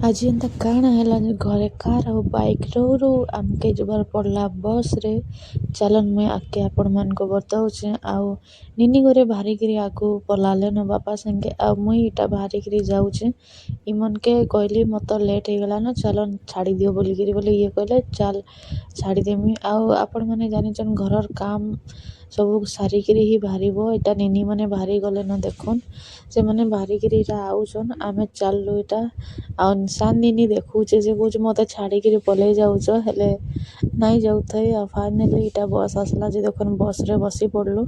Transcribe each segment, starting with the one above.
आज एंता काଣା ହେଲା ଯେ ଘରେ କାର ଆଉ ବାଇକ୍ ରହୁ ଆମକେ ଯିବାର ପଡଲା ବସ୍ ରେ। ଚାଲନ୍ ମୁଇଁ ଆଗ୍କେ ଆପଣମାନଙ୍କୁ ବତାଉଛେ। ଆଉ ନିନି ଘରେ ବାହାରିକିରି ଆଗୁ ପଲାଲେନ ବାପା ସାଙ୍ଗେ, ଆଉ ମୁଇଁ ଇଟା ବାହାରିକିରି ଯାଉଛେ। ଇମନକେ କହିଲି ମତେ ଲେଟ୍ ହେଇଗଲାନ, ଚାଲନ୍ ଛାଡ଼ି ଦିଅ ବୋଲିକିରି ବୋଲେ ଇଏ କହିଲେ ଚାଲ ଛାଡ଼ିଦେମି। ଆଉ ଆପଣମାନେ ଜାନିଛନ୍ ଘରର କାମ ସବୁ ସାରିକିରି ହିଁ ବାହାରିବ। ଇଟା ନିନି ମାନେ ବାହାରି ଗଲେନ, ଦେଖୁନ୍ ସେମାନେ ବାହାରିକିରି ଇଟା ଆଉଛନ୍, ଆମେ ଚାଲଲୁ ଇଟା। ଆଉ ସାନ୍ ନିନି ଦେଖୁଛେ, ସେ କହୁଛେ ମତେ ଛାଡ଼ିକିରି ପଲେଇ ଯାଉଛ, ହେଲେ ନାଇଁ ଯାଉଥାଇ। ଆଉ ଫାଇନାଲି ଇଟା ବସ୍ ଆସିଲା ଯେ ଦେଖୁନ୍ ବସ୍ରେ ବସି ପଡ଼ଲୁ।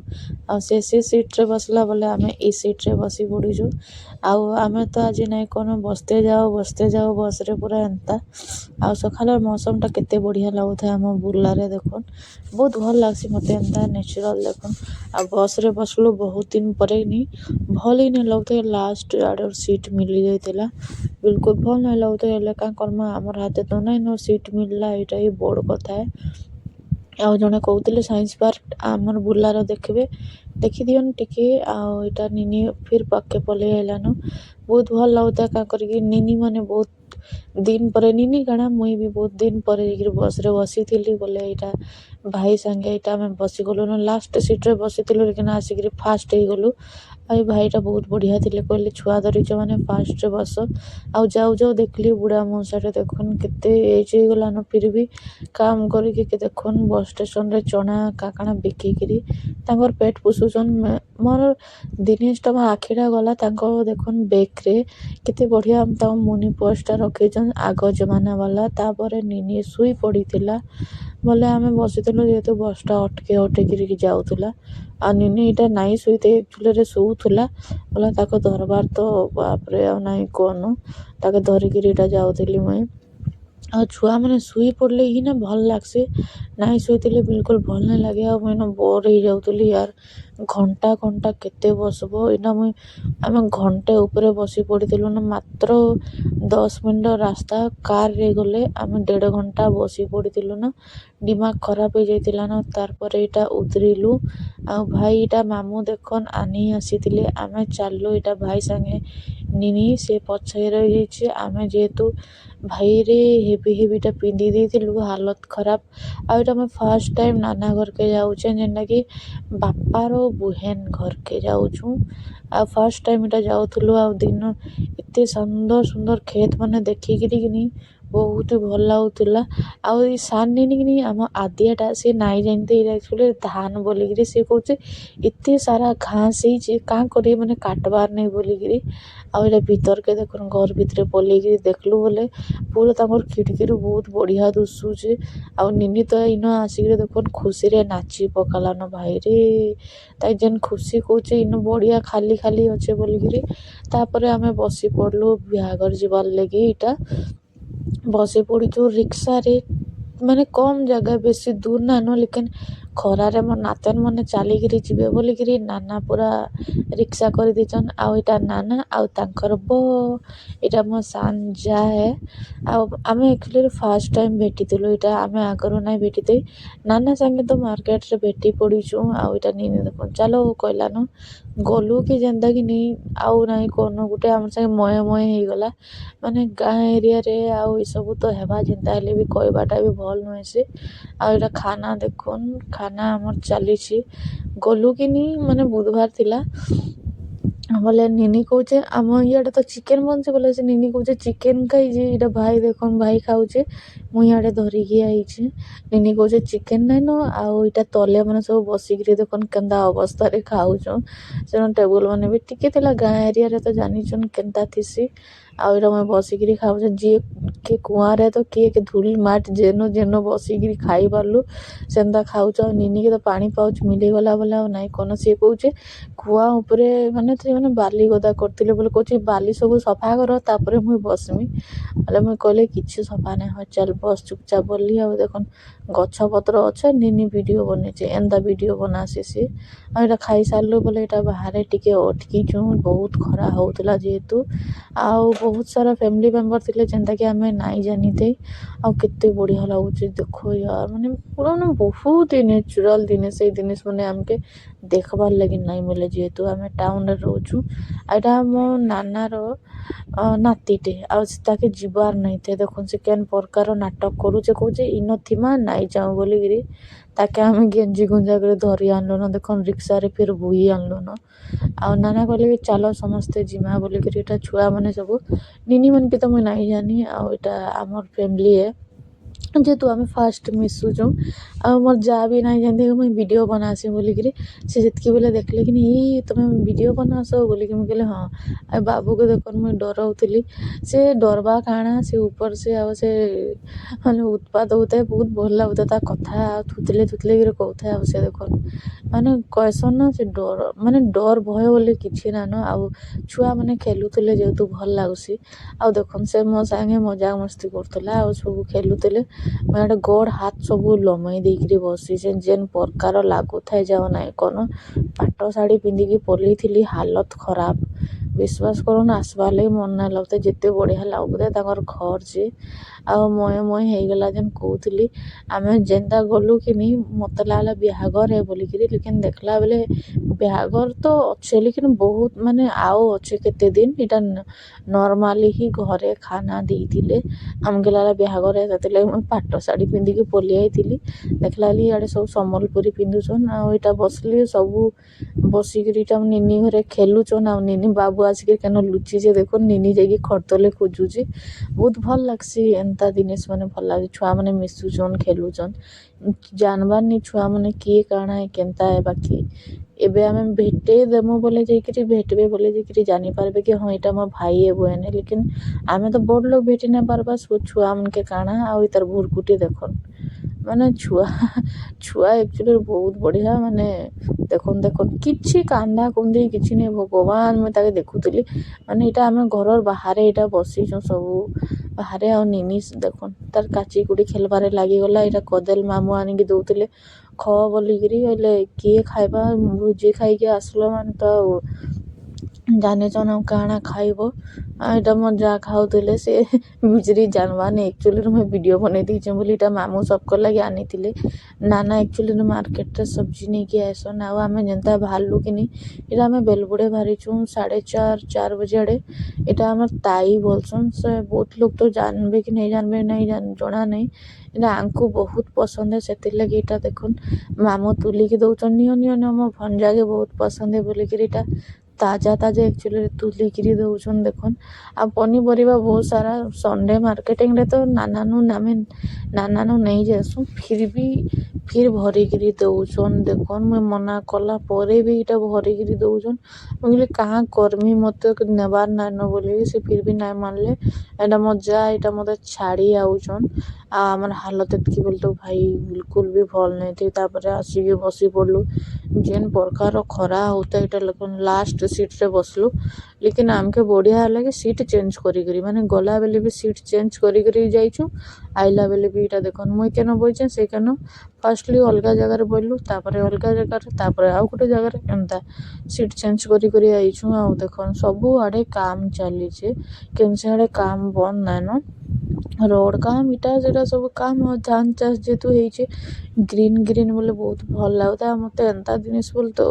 ଆଉ ସେ ସିଟ୍ରେ ବସିଲା ବୋଲେ ଆମେ ଇ ସିଟ୍ରେ ବସି ପଡ଼ିଛୁ। ଆଉ ଆମେ ତ ଆଜି ନାଇଁ କ'ଣ ବସତେ ଯାଅ ବସ୍ରେ ପୁରା ଏନ୍ତା। ଆଉ ସକାଳର ମୌସମଟା କେତେ ବଢ଼ିଆ ଲାଗୁଥାଏ ଆମ ବୁର୍ଲାରେ, ଦେଖୁନ୍ ବହୁତ ଭଲ ଲାଗ୍ସି ମତେ ଏନ୍ତା ନେଚୁରାଲ୍। ଦେଖୁନ୍ ଆଉ ବସ୍ରେ ବସଲୁ ବହୁତ ଦିନ ପରେ ନି ଭଲ୍ ହିଁ ନାଇଁ ଲାଗୁଥାଏ। ଲାଷ୍ଟ ଆଡ଼ର ସିଟ୍ ମିଲି ଯାଇଥିଲା, ବିଲକୁଲ ଭଲ୍ ନାଇଁ ଲାଗୁଥାଏ। ହେଲେ କାଁ କର୍ମା, ଆମର୍ ହାତେ ତ ନାଇଁନ ସିଟ୍ ମିଲଲା, ଏଇଟା ହିଁ ବଡ଼ କଥା ଏ। ଆଉ ଜଣେ କହୁଥିଲେ ସାଇନ୍ସ ପାର୍କ ଆମର୍ ବୁର୍ଲାର ଦେଖିବେ, ଦେଖିଦିଅନ୍ ଟିକେ। ଆଉ ଇଟା ନିନି ଫିର୍ ପାଖ୍କେ ପଲେଇ ଆଇଲାନ, ବହୁତ ଭଲ୍ ଲାଗୁଥାଏ। କାଁ କରିକି ନିନି ମାନେ ବହୁତ ଦିନ ପରେ, ନିନି କାଣା ମୁଇଁ ବି ବହୁତ ଦିନ ପରେ ଯାଇକିରି ବସ୍ରେ ବସିଥିଲି ବୋଲେ ଇଟା ଭାଇ ସାଙ୍ଗେ ଇଟା ଆମେ ବସିଗଲୁନ। ଲାଷ୍ଟ ସିଟ୍ରେ ବସିଥିଲୁ ଲେକିନ୍ ଆସିକିରି ଫାଷ୍ଟ ହେଇଗଲୁ। ଆଉ ଏ ଭାଇଟା ବହୁତ ବଢ଼ିଆ ଥିଲେ, କହିଲେ ଛୁଆ ଧରିଛ ମାନେ ଫାଷ୍ଟରେ ବସ। ଆଉ ଯାଉ ଯାଉ ଦେଖିଲି ବୁଢ଼ା ମଉସାଟେ, ଦେଖୁନ୍ କେତେ ଏଜ୍ ହେଇଗଲାନ ଫିର୍ ବି କାମ କରିକି ଦେଖୁନ୍ ବସ୍ ଷ୍ଟେସନରେ ଚଣା କାଣା ବିକିକିରି ତାଙ୍କର ପେଟ ପୋଷୁଛନ୍। ମୋର ଦିନେଶଟା ମୋ ଆଖିଟା ଗଲା ତାଙ୍କ ଦେଖୁନ୍ ବେକ୍ରେ କେତେ ବଢ଼ିଆ ତାଙ୍କ ମୁନି ପର୍ସଟା ରଖିଛନ୍, ଆଗ ଜମାନା ବାଲା। ତାପରେ ନିନି ଶୋଇ ପଡ଼ିଥିଲା ବୋଲେ ଆମେ ବସିଥିଲୁ, ଯେହେତୁ ବସ୍ଟା ଅଟକିରି ଯାଉଥିଲା। ଆଉ ନିନି ଇଟା ନାଇଁ ଶୋଇଥାଇ, ଚୁଲିରେ ଶୋଉଥିଲା ବୋଲେ ତାକୁ ଧରବାର୍ ତ ବାପରେ ଆଉ ନାଇଁ କହନୁ, ତାକେ ଧରିକିରି ଇଟା ଯାଉଥିଲି ମୁଇଁ। ଆଉ ଛୁଆମାନେ ଶୋଇ ପଡ଼ଲେ ହିଁ ନା ଭଲ୍ ଲାଗ୍ସି, ନାଇଁ ଶୋଇଥିଲେ ବିଲକୁଲ ଭଲ୍ ନାଇଁ ଲାଗେ। ଆଉ ମୁଇଁ ବୋର୍ ହେଇଯାଉଥିଲି ୟାର, ଘଣ୍ଟା ଘଣ୍ଟା କେତେ ବସବ ଇଟା। ଆମେ ଘଣ୍ଟେ ଉପରେ ବସି ପଡ଼ିଥିଲୁ ନା, ମାତ୍ର 10 ମିନିଟ୍ର ରାସ୍ତା କାର୍ରେ ଗଲେ ଆମେ 1.5 ଘଣ୍ଟା ବସି ପଡ଼ିଥିଲୁ ନା, ଦିମାଗ ଖରାପ ହେଇଯାଇଥିଲା ନା। ତାରପରେ ଇଟା ଉତରିଲୁ। ଆଉ ଭାଇ ଇଟା ମାମୁଁ ଦେଖନ୍ ଆନି ଆସିଥିଲେ, ଆମେ ଚାଲଲୁ ଇଟା ଭାଇ ସାଙ୍ଗେ। ନିନି ସେ ପଛରେ ରହିଯାଇଛି, ଆମେ ଯେହେତୁ ଭାଇରେ ହେଭିଟା ପିନ୍ଧି ଦେଇଥିଲୁ, ହାଲତ ଖରାପ। ଆଉ ଇଟା ମୁଇଁ ଫାର୍ଷ୍ଟ ଟାଇମ୍ ନାନା ଘରକେ ଯାଉଛେ, ଯେନ୍ଟାକି ବାପାର ବୁହେନ୍ ଘରକେ ଯାଉଛୁଁ। ଆଉ ଫାର୍ଷ୍ଟ ଟାଇମ୍ ଇଟା ଯାଉଥିଲୁ। ଆଉ ଦିନ ଏତେ ସୁନ୍ଦର ସୁନ୍ଦର କ୍ଷେତ ମାନେ ଦେଖିକିରି କିନି ବହୁତ ଭଲ ଲାଗୁଥିଲା। ଆଉ ଏଇ ସାନ୍ ନିନି କିନି ଆମ ଆଦିଆଟା ସେ ନାଇଁ ଜାନିତେ ଯାଇଥିଲେ ଧାନ ବୋଲିକିରି, ସେ କହୁଛେ ଏତେ ସାରା ଘାସ ହେଇଛେ କାଁ କରି ମାନେ କାଟବାର୍ ନାଇଁ ବୋଲିକିରି। ଆଉ ଏଇଟା ଭିତରକେ ଦେଖୁନ୍ ଘର ଭିତରେ ପଲେଇକିରି ଦେଖଲୁ ବୋଲେ ପୁରା ତାଙ୍କର ଖିड़କିରୁ ବହୁତ ବଢ଼ିଆ ଦୁଶୁଛେ। ଆଉ ନିନି ତ ଇନ ଆସିକିରି ଦେଖୁନ୍ ଖୁସିରେ ନାଚି ପକାଲାନ ଭାଇରେ, ତାଇ ଯେନ୍ ଖୁସି କହୁଛେ ଇନ ବଢ଼ିଆ ଖାଲି ଖାଲି ଅଛେ ବୋଲିକିରି। ତାପରେ ଆମେ ବସି ପଡ଼ଲୁ ବିହାଘର ଯିବାର୍ ଲାଗି। ଇଟା ବସି ପଡ଼ିଛୁ ରିକ୍ସାରେ, ମାନେ କମ୍ ଜାଗା, ବେଶୀ ଦୂର ନାଇନ, ଲେକିନ୍ ଖରାରେ ମୋ ନାତନ ମାନେ ଚାଲିକିରି ଯିବେ ବୋଲିକିରି ନାନା ପୁରା ରିକ୍ସା କରିଦେଇଛନ୍। ଆଉ ଇଟା ନାନା ଆଉ ତାଙ୍କର ଇଟା ମୋ ସାନ୍ ଯା ହେ। ଆଉ ଆମେ ଆକ୍ଚୁଆଲି ଫାର୍ଷ୍ଟ ଟାଇମ୍ ଭେଟିଥିଲୁ, ଇଟା ଆମେ ଆଗରୁ ନାଇଁ ଭେଟିଥାଇ। ନାନା ସାଙ୍ଗେ ତ ମାର୍କେଟରେ ଭେଟି ପଡ଼ିଛୁ। ଆଉ ଇଟା ନିନି ଦେଖୁନ୍ ଚାଲ କହିଲାନ, ଗଲୁ କି ଯେନ୍ତା କି ନି ଆଉ ନାଇଁ କହନୁ, ଗୁଟେ ଆମ ସାଙ୍ଗେ ମଏ ହେଇଗଲା। ମାନେ ଗାଁ ଏରିଆରେ ଆଉ ଏସବୁ ତ ହେବା, ଯେନ୍ତା ହେଲେ ବି କହିବାଟା ବି ଭଲ୍ ନୁହେଁ ସେ। ଆଉ ଇଟା ଖାନା ଦେଖୁନ୍, ଖାନା ଆମର୍ ଚାଲିଛି। ଗଲୁ କି ନି ମାନେ ବୁଧବାର ଥିଲା ବୋଲେ ନିନି କହୁଛେ ଆମ ଇଆଡ଼େ ତ ଚିକେନ୍ ବନୁଛେ ବୋଲେ, ସେ ନିନି କହୁଛେ ଚିକେନ୍ ଖାଇଛି। ଇଟା ଭାଇ ଦେଖୁନ୍ ଭାଇ ଖାଉଛେ, ମୁଇଁ ଇଆଡ଼େ ଧରିକି ଆଇଛେ। ନିନି କହୁଛେ ଚିକେନ୍ ନାଇଁନ। ଆଉ ଇଟା ତଲେ ମାନେ ସବୁ ବସିକିରି ଦେଖୁନ୍ କେନ୍ତା ଅବସ୍ଥାରେ ଖାଉଛନ୍। ସେନ ଟେବୁଲ ମାନେ ବି ଟିକେ ଥିଲା, ଗାଁ ଏରିଆରେ ତ ଜାନିଛନ୍ କେନ୍ତା ଥିସି। ଆଉ ଇଟା ମୁଇଁ ବସିକିରି ଖାଉଛେ, ଯିଏ କିଏ କୁଆଁରେ ତ କିଏ ଧୂଳି ମାଟ ଯେନ ବସିକିରି ଖାଇ ପାରଲୁ ସେନ୍ତା ଖାଉଛ। ଆଉ ନିନିକେ ତ ପାଣି ପାଉଚ ମିଲିଗଲା ବୋଲେ ଆଉ ନାଇଁ କନ, ସିଏ କହୁଛେ କୁଆଁ ଉପରେ ମାନେ ସେମାନେ ବାଲି ଗଦା କରିଥିଲେ ବୋଲେ, କହୁଛେ ବାଲି ସବୁ ସଫା କର ତାପରେ ମୁଇଁ ବସମି। ବୋଲେ ମୁଇଁ କହିଲେ କିଛି ସଫା ନାଇଁ ହଁ ଚାଲ ବସ୍ ଚୁପଚାପ ବୋଲଲି। ଆଉ ଦେଖୁନ୍ ଗଛ ପତ୍ର ଅଛେ, ନିନି ଭିଡ଼ିଓ ବନେଇଛେ, ଏନ୍ତା ଭିଡ଼ିଓ ବନାସି ସିଏ। ଆଉ ଇଟା ଖାଇସାରଲୁ ବୋଲେ ଇଟା ବାହାରେ ଟିକେ ଅଟକିଛୁଁ, ବହୁତ ଖରା ହଉଥିଲା ଯେହେତୁ। ଆଉ ବହୁତ ସାରା ଫ୍ୟାମିଲି ମେମ୍ବର ଥିଲେ ଯେନ୍ତାକି ଆମେ ନାଇଁ ଜାନିଥାଇ। ଆଉ କେତେ ବଢ଼ିଆ ଲାଗୁଛେ ଦେଖ ୟାର, ମାନେ ପୁରା ନା ବହୁତ ହି ନେଚୁରାଲ ଜିନିଷ, ସେଇ ଜିନିଷ ମାନେ ଆମକେ देखबार लगी नहीं मिले जेहेतु आम टाउन रोचु। एटा मो नानार नातीटे आके जीवार नहीं थे देखुन से केन प्रकार नाटक करूचे कौचे इन थीमा नाई जाऊँ बोलिकी ताके आम गेंजी गुंजा कर धरी आनलुन देखुन रिक्शा रे फिर बुई आनलुन आ नाना कहले कि चलो समस्ते जिमा बोलिकी छुआ मैंने सब निनी मन के तो मुझे नहीं जानी आटा आमर फैमिली है जेहेतु आम फास्ट मिसुचु आ मोर जा भी नहीं जानते मुझे वीडियो बनासी बोलिकी से जितकी बेले देखले कि ये तुम वीडियो बनास बोलिकी मुझे कहले हाँ आ बाबू को देख मुझे डराऊली से डरवा काଣା से ऊपर से से माने उत्पात होता है बहुत भल लगुता ता कथा थुतले थुतले कि कहता है से देख माने कहसन ना से डर माने डर भय बोले किसी ना न आ छुआ मैंने खेलुले जेहेतु भल लगुसी आ देखन से मो सांगे मजाक मस्ती करथला आ सब खेलुले मैं गोड़ हाथ सब लमई देकरी बसी जेन प्रकार लगु थाए जाओ ना कौन पाट शाढ़ी पिंधिकी पलि थी हालत खराब विश्वास करूँ आसबार लगे मन ना लगता जिते बढ़िया लगुता घर से मय मय होगला जेन कहती आम जेनता गलु कि मत लगा बिहागर है बोलिकी लेकिन देखला बेले बिहागर तो अच्छे लेकिन बहुत माने आओ अच्छे केते दिन इटा नॉर्मली ही घरे खाना देते आमके लगा बिहागर है से मुझे पाट शाढ़ी पिंधिकी पलि आई देखला इे सब सम्बलपुरी पिंधुचन आटा बसली सब बसिक निनी घरे खेलुचन आ निनी बाबू आसिक केन लुचिजे देख निनी जाकि खटतले खोजुची बहुत भल लगसी एंता जिनिस मैंने भल लगे छुआ मैंने मिसुचन खेलुचन जानबार नहीं छुआ मैंने किए काଣା है केनता है बाकी एबे आम भेटे देमु बोले जाकि भेटबे बोले जाकि जानी पारबे कि हाँ यहाँ मो भाई है बहन लेकिन आम तो बड़ लोग भेटी ना पारबा छुआ मन के काଣା आ तार भुरकुटी देखन माने छुआ एक्चुअली बहुत बढ़िया माने देखन देखन किछि कांदा कुंदी किछि नहीं भगवान मुझे देखुली माने यहाँ आम घर बाहर यहाँ बसीचु सब बाहर आ निनी देखन तार काची कुड़ी खेलबार लगिगला यहाँ कदेल मामू आनिकी दौले ख बोलिकी किए खाइबा भोजी खाई आसलो मान तो जानेचन आ काଣା खाइब यहाँ मोर जा खाऊले से बिचरी जानवा नहीं एक्चुअली मैं वीडियो बनई देचे बोली इटा मामू सबको लगे आनी नाना एक्चुअली मार्केट रे सब्जी नहीं कि आसन आम जेनता बाहरलु कि यहाँ आम बेलबुड़े बाहरीचु 4:30 बजे आड़े यहाँ आम ताई बोलसन से बहुत लोग तो जानबे कि नहीं जानबे नहीं जना नहीं इना आंकु बहुत पसंद है से लगे यहाँ देखुन मामू तुलिकी दौन नियो नियो नियो मो भंजा के बहुत पसंद है बोलिकी यहाँ ताजा ताजा एक्चुअली तुलिकी दौन देखुन आ पनीपरिया बहुत सारा संडे मार्केटिंग रे तो नानानु नहीं जासु फिर भरिकी दौन देखन मुझे मना कला परे भी इटा भरिकी दौन मुझे कहाँ करमी मत नेबार नाइन बोले से फिर भी नहीं मानले यहाँ मो जा यहाँ मत छाड़ी आउचन आमर हालत एतकी बोले तो भाई बिल्कुल भी भल नहीं थी तापर आसिक बसी पड़लु जेन प्रकार खरा होता है लास्ट सीट रे बसलु लेकिन आमके बढ़िया लगे सीट चेंज करी माने गला बेले भी सीट चेंज करी जाइछु आइला बेले भी इटा देखन मुई केन बइचे से केन फार्स्टली अलग जगह बोलु तापर अलग जगह तापर आउ गोटे जगह एमता सीट चेंज करी आइछु आ देखन सब आड़े काम चली केन से आड़े काम बंद नाइन रोड काम इटा से सब काम धान चाष जेतु होइछे ग्रीन ग्रीन बोले बहुत भल लगता मत एंता जिनिस बोले तो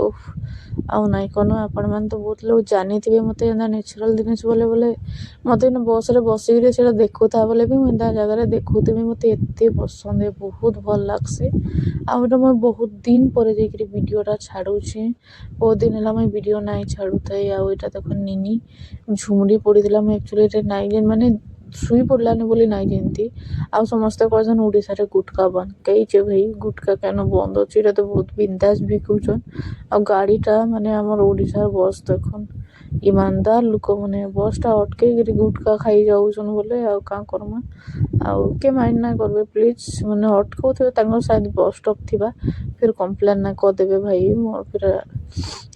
आउ नाई कौन आपण मैंने तो बहुत लोग जानी थे मत एंता नेचुरल जिनिस बोले बोले मत बस रे बसिक से देखु था बोले भी मुझे जगह देखुथी मत एत पसंद है बहुत भल लगसी आटा मैं बहुत दिन पर जाकि वीडियोटा छाड़ुछे बहुत दिन है मुझे वीडियो नहीं छाड़ू थे आटा देख निनी झुमरी पड़ा मुझे एक्चुअली नाई माने शुई पड़लानी बोली नाई जानती आ समस्ते कहन ओडिशा गुटका बंद कहीचे भाई गुटका क्या बंद अच्छे तो बहुत बिंदास बिकुचन आ गाड़ीटा माने आमर ओडिशा बस देखन ईमानदार लोक मैंने बसटा अटके गुटका खाई जाऊन बोले आ क्या करमा आउ के माइंड ना करबे प्लीज मैंने अटकाउ थे शायद बस स्टॉप थिबा फिर कंप्लेन ना करदेवे भाई मोर फिर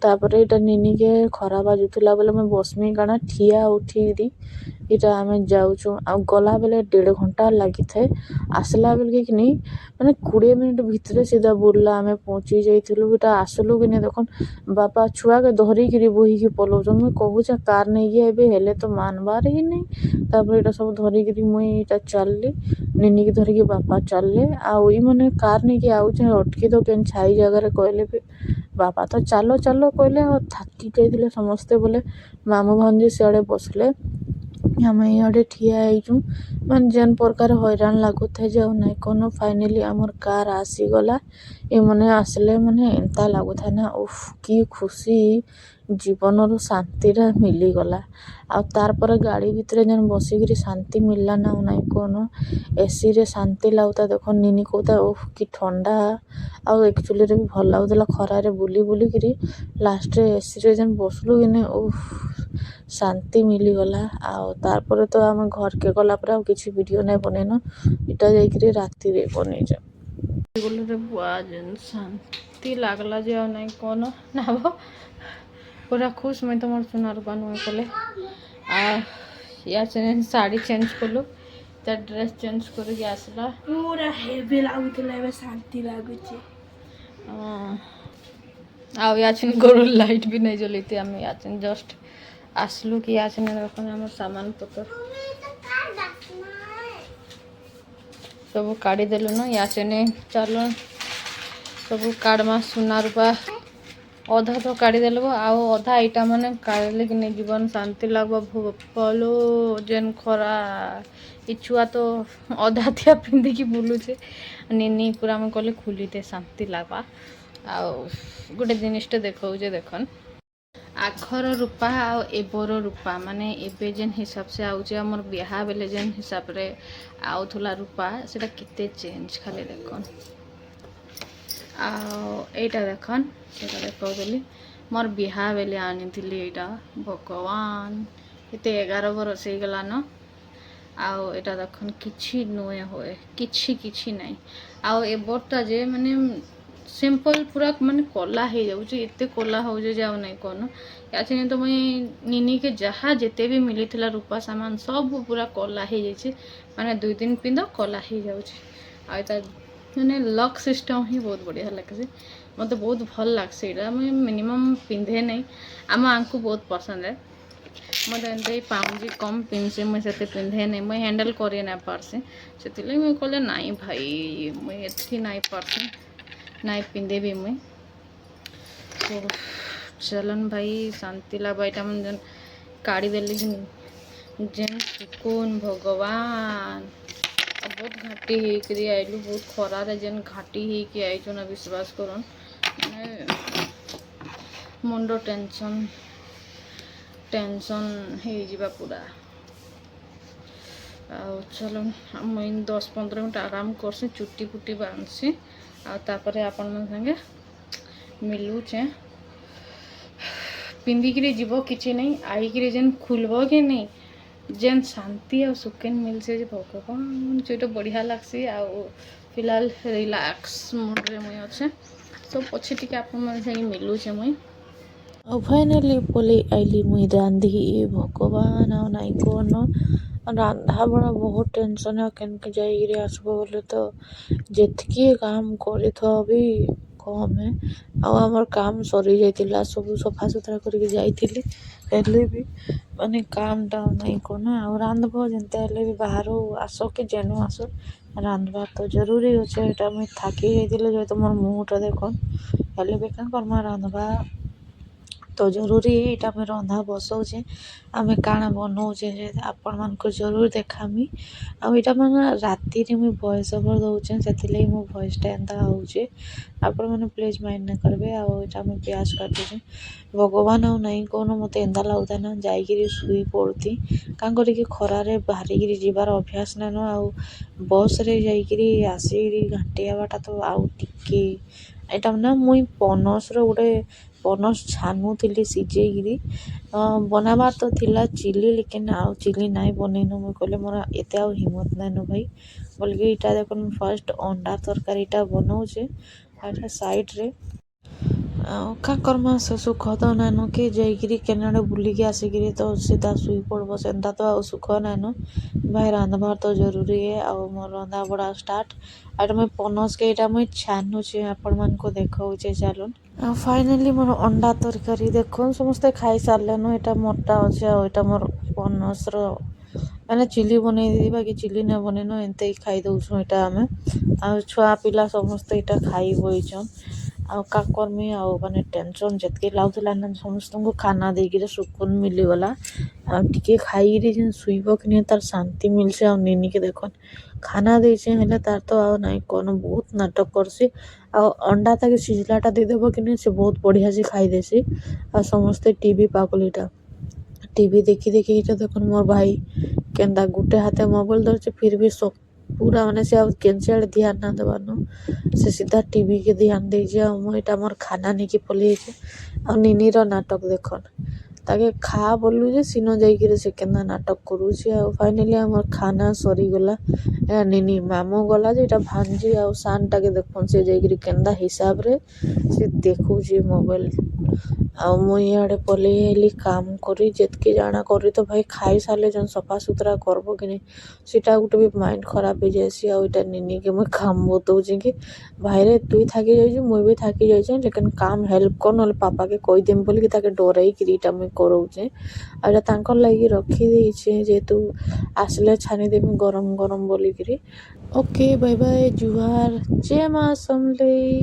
तापर यहाँ निनी के खरा बाजुला बोले मैं बसमी काना ठिया उठी यहाँ आम जाऊँ आ गला बेले 1.5 घंटा लगी थे आसला बेल कि नहीं मैंने 20 मिनट भितर सीधा बुर्ला आम पहुँची जाइलु इटा आसलु कि नहीं देखन बापा छुआ के धरिकी बोहिकी पलाउन मुझे कहूचे कार नहीं एबे हेले तो मानबार ही नहीं तापर यहाँ सब धरिकी मुई चलली निनी की धरिकी बापा चलले आई मैंने कार नहीं आउचे अटकी तो केन छाई जगह कहले भी ବାପା ତ ଚାଲ ଚାଲ କହିଲେ ଆଉ ଥାକି ଯାଇଥିଲେ ସମସ୍ତେ ବୋଲେ ମାମୁଁ ଭାଞ୍ଜି ସିଆଡ଼େ ବସିଲେ ଆମେ ଇଆଡ଼େ ଠିଆ ହେଇଛୁ ମାନେ ଯେନ୍ ପ୍ରକାର ହଇରାଣ ଲାଗୁଥାଏ ଯେ ଆଉ ନାଇଁ କ'ଣ ଫାଇନାଲି ଆମର କାର୍ ଆସିଗଲା ଏମାନେ ଆସିଲେ ମାନେ ଏନ୍ତା ଲାଗୁଥାଏ ନା ଉଫ୍ କି ଖୁସି ଜୀବନରୁ ଶାନ୍ତିଟା ମିଳିଗଲା ଆଉ ତାପରେ ଗାଡ଼ି ଭିତରେ ଯେନ୍ ବସିକିରି ଶାନ୍ତି ମିଳିଲା ନା ଆଉ ନାଇଁ କ'ଣ ଏସିରେ ଶାନ୍ତି ଲାଗୁଥାଏ ଦେଖ ନିନି କହୁଥାଏ ଓଃ କି ଥଣ୍ଡା ଆଉ ଏକ୍ଚୁଆଲିରେ ବି ଭଲ ଲାଗୁଥିଲା ଖରାରେ ବୁଲି ବୁଲିକିରି ଲାଷ୍ଟରେ ଏସିରେ ଯେନ୍ ବସିଲୁ କିନି ଓଃ ଶାନ୍ତି ମିଳିଗଲା ଆଉ ତାପରେ ତ ଆମେ ଘରକେ ଗଲା ପରେ ଆଉ କିଛି ଭିଡ଼ିଓ ନାଇଁ ବନେଇନ ଏଇଟା ଯାଇକିରି ରାତିରେ ବନେଇଛ ଗୁଲରେ ବୁଆ ଯେନ୍ ଶାନ୍ତି ଲାଗଲା ଯେ ଆଉ ନାଇଁ କ'ଣ ନାବ ପୁରା ଖୁସ୍ ମୁଇଁ ତୁମର ସୁନାର ନୁହେଁ କଲେ ଆଉ ୟା ଶାଢ଼ୀ ଚେଞ୍ଜ କଲୁ ତା ଡ୍ରେସ୍ ଚେଞ୍ଜ କରିକି ଆସିଲା ପୁରା ହେଭି ଲାଗୁଥିଲା ଏବେ ଶାନ୍ତି ଲାଗୁଛି ଆଉ ୟାଚିନ୍ ଗୋରୁ ଲାଇଟ୍ ବି ନାଇଁ ଜଲେଇତେ ଆମେ ୟାଚିନ୍ ଜଷ୍ଟ ଆସିଲୁ କି ୟାଚିନ୍ ଦେଖୁନ ଆମର ସାମାନ ପତ୍ର ସବୁ କାଢ଼ିଦେଲୁ ନା ୟାଚିନ୍ ଚାଲ ସବୁ କାଢ଼ମା ସୁନା ରୂପା ଅଧା ତ କାଢ଼ିଦେଲୁ ଆଉ ଅଧା ଏଇଟା ମାନେ କାଢ଼ିଲେ କି ନେଇ ଜୀବନ ଶାନ୍ତି ଲାଗବ ଭଲୋ ଯେନ୍ ଖରା ଇ ଛୁଆ ତ ଅଧା ଥିଆ ପିନ୍ଧିକି ବୁଲୁଛେ ନିନି ପୁରା ଆମେ କହିଲେ ଖୁଲିତେ ଶାନ୍ତି ଲାଗ୍ବା ଆଉ ଗୋଟେ ଜିନିଷଟେ ଦେଖାଉଛେ ଦେଖନ୍ ଆଖର ରୂପା ଆଉ ଏବର ରୂପା ମାନେ ଏବେ ଯେନ୍ ହିସାବସେ ଆଉଛେ ଆମର ବିହା ବେଲେ ଯେନ୍ ହିସାବରେ ଆଉଥିଲା ରୂପା ସେଟା କେତେ ଚେଞ୍ଜ ଖାଲି ଦେଖନ୍ ଆଉ ଏଇଟା ଦେଖନ୍ ସେଟା ଦେଖାଉଥିଲି ମୋର ବିହା ବେଲେ ଆଣିଥିଲି ଏଇଟା ଭଗବାନ କେତେ 11 ବରଷ ହେଇଗଲାନ ଆଉ ଏଇଟା ଦେଖନ୍ କିଛି ନୁହେଁ ହୁଏ କିଛି ନାଇଁ ଆଉ ଏବରଟା ଯେ ମାନେ ସିମ୍ପଲ୍ ପୁରା ମାନେ କଲା ହେଇଯାଉଛି ଏତେ କଲା ହେଉଛି ଯେ ଆଉ ନାଇଁ କ'ଣ याचिन तो मुई निनी के जहाँ जिते भी मिली थिला रूपा सामान सब पूरा कला हो जाए माने 2 दिन पिंध कला हो जाए मैंने लक सिस्टम ही बहुत बढ़िया लगे मत बहुत भल लगे मुझे मिनिमम पिंधे नहीं आम आंकु बहुत पसंद है मत एंते पाउंजी कम पिंधे मुझे पिंधे नहीं मुझे हैंडल करे ना पारसी से मुझे कहले नाई भाई मुझे एथि नाई पारसी नाई पिंधे भी मुझे तो चलन भाई शांति लगा यहाँ मन जेन काढ़ी देली जेन सुकून भगवान बहुत घाटी होकर आइलु बहुत खरार जेन घाटी होकर आईचु ना विश्वास करन मुंड टेंशन हो जावा पूरा चलो मुझे 10-15 मिनट आराम करसी चुट्टी पुट्टी बांधसी आपर आपण मन संगे मिलूचे पिंधिकी जीव कि नहीं आईकि जेन खुलब कि नहीं जेन शांति और सुकून मिलसे भगवान जो बढ़िया लगसी आ फिलहाल रिलैक्स मूड रे मुई अच्छे तो पछे टिके आप मिलूचे मुई फाइनाली पलि आइली मुई रांधि भगवान आ नाई कौन रंधा बड़ा बहुत टेंशन है केनके जाइए आसब बोले तो जेतकी काम करी भी कम है आमर काम सरी जाइतिला सब सफा सुतरा करके जाइतिली हेले भी माने कामटा नहीं कौन आ रांधब जेनते हेले भी बाहर आस कि जेनु आस रांधवा तो जरूरी अच्छे यहाँ मुझे थाकी जाइतिले जेहेतु मोर मुहटा देखन हेले भी क्या करमा रांधवा तो जरूरी है यहाँ मुझे रंधा बसौचे आम काଣା बनाऊे आपण मान जरूर देखामी आईटा मैं राति मुझे वॉइस ओवर दौचे से मो वॉइसटा एंता होचे आपण मैंने प्लीज माइंड ना करेंगे आईटा मुझे प्याज काटुचे भगवान आउ नहीं कौन मत एंता लगुता ना जाइए शुई पड़ती क्या करी खरारे बाहरिकी जीवार अभ्यास नान आ बस रे जाइए आसिकी घाटी आवाटा तो आउ टिके यहाँ ना मुई पनस रोटे पनस छानुली सीझेकी बनाबार तो थिला चिली लेकिन आउ चिली नाई बनईनु मुझे कहले मोर एत आ हिम्मत नाइन भाई बोलिकी इटा देख फास्ट अंडा तरकारीटा बनाऊे आटा साइड रे क्या करमा से सुख तो नाइन कि जाइए केनाडे बुलिकी आसिकी तो सीधा शुई पड़ब सेन्ता तो आ सुख नाइन भाई रांधबार तो जरूरी है आ मोर रंधा बड़ा स्टार्ट आटा मुझे पनस के यहाँ मुझे छानुचे आपण मान को देखा चलन फाइनाली मोर अंडा तरकारी देख समस्ते खाई सारे यहाँ मोटा अच्छे आईटा मोर पनस मैंने चिली बनई बाकी चिली ना बनईन एमती खाई दौसु यहाँ आम आ छुआ पिला समस्ते यहाँ खाई बईचन ଆଉ କା କର୍ମି ଆଉ ମାନେ ଟେନସନ୍ ଯେତ୍କି ଲାଗୁଥିଲା ନା ସମସ୍ତଙ୍କୁ ଖାନା ଦେଇକିରି ସୁକୁନ୍ ମିଲିଗଲା। ଆଉ ଟିକେ ଖାଇକିରି ଯେନ୍ ଶୁଇବ କି ନି ତାର୍ ଶାନ୍ତି ମିଲ୍ସି। ଆଉ ନିନିକେ ଦେଖୁନ୍ ଖାନା ଦେଇଛେ ହେଲେ ତାର୍ ତ ଆଉ ନାଇଁ କନ ବହୁତ୍ ନାଟକ କର୍ସି। ଆଉ ଅଣ୍ଡା ତାକେ ସିଝଲାଟା ଦେଇଦେବ କି ନି ସେ ବହୁତ୍ ବଢ଼ିଆ ସେ ଖାଇଦେସି। ଆଉ ସମସ୍ତେ ଟିଭି ପାଗଲ୍ ଇଟା ଟିଭି ଦେଖି ଦେଖି ଇଟା ଦେଖୁନ୍ ମୋର୍ ଭାଇ କେନ୍ତା ଗୁଟେ ହାତେ ମୋବାଇଲ୍ ଧରିଛେ ଫିର୍ ବି ପୁରା ମାନେ ସେ ଆଉ କେନ୍ସି ଆଡ଼େ ଧ୍ୟାନ୍ ନା ଦେବାର୍ନ ସେ ସିଧା ଟିଭି କେ ଧ୍ୟାନ୍ ଦେଇଛେ। ଆଉ ମୁଁ ଇଟା ମୋର୍ ଖାନା ନେଇକି ପଲେଇ ଆଇଛେ। ଆଉ ନିନିର ନାଟକ୍ ଦେଖୁନ୍ ତାକେ ଖା ବୋଲୁ ଯେ ସିନ ଯାଇକିରି ସେ କେନ୍ତା ନାଟକ୍ କରୁଛେ। ଆଉ ଫାଇନାଲି ଆମର୍ ଖାନା ସରିଗଲା। ନିନି ମାମୁଁ ଗଲା ଯେ ଇଟା ଭାንଜି ଆଉ ସାନ୍ଟାକେ ଦେଖୁନ୍ ସେ ଯାଇକିରି କେନ୍ତା ହିସାବରେ ସେ ଦେଖୁଛେ ମୋବାଇଲ୍। ଆଉ ମୁଇଁ ଇଆଡ଼େ ପଲେଇ ଆଇଲି କାମ୍ କରି ଯେତ୍କି ଜାଣା କରି ତ ଭାଇ ଖାଇ ସାର୍ଲେ ଯେନ୍ ସଫା ସୁତ୍ରା କର୍ବ କି ନି ସେଟା ଗୁଟେ ବି ମାଇଣ୍ଡ୍ ଖରାପ୍ ହେଇଯାଏସି। ଆଉ ଇଟା ନିନିକେ ମୁଇଁ କାମ୍ ବତଉଛେ କି ଭାଇରେ ତୁଇ ଥାକି ଯାଇଛୁ ମୁଇଁ ବି ଥାକି ଯାଇଛେଁ ଲେକିନ୍ କାମ୍ ହେଲ୍ପ କର୍ ନହେଲେ ପାପାକେ କହିଦେମି ବୋଲିକି ତାକେ ଡରେଇକିରି ଇଟା ମୁଇଁ କରଉଛେଁ। ଆଉ ଇଟା ତାଙ୍କର୍ ଲାଗି ରଖିଦେଇଛେଁ ଯେହେତୁ ଆସ୍ଲେ ଛାନିଦେମି ଗରମ୍ ଗରମ୍ ବୋଲିକିରି। ଓକେ ବାଏ ବାଏ ଜୁହାର୍ ଜୟ ମା ସମଲେଇ।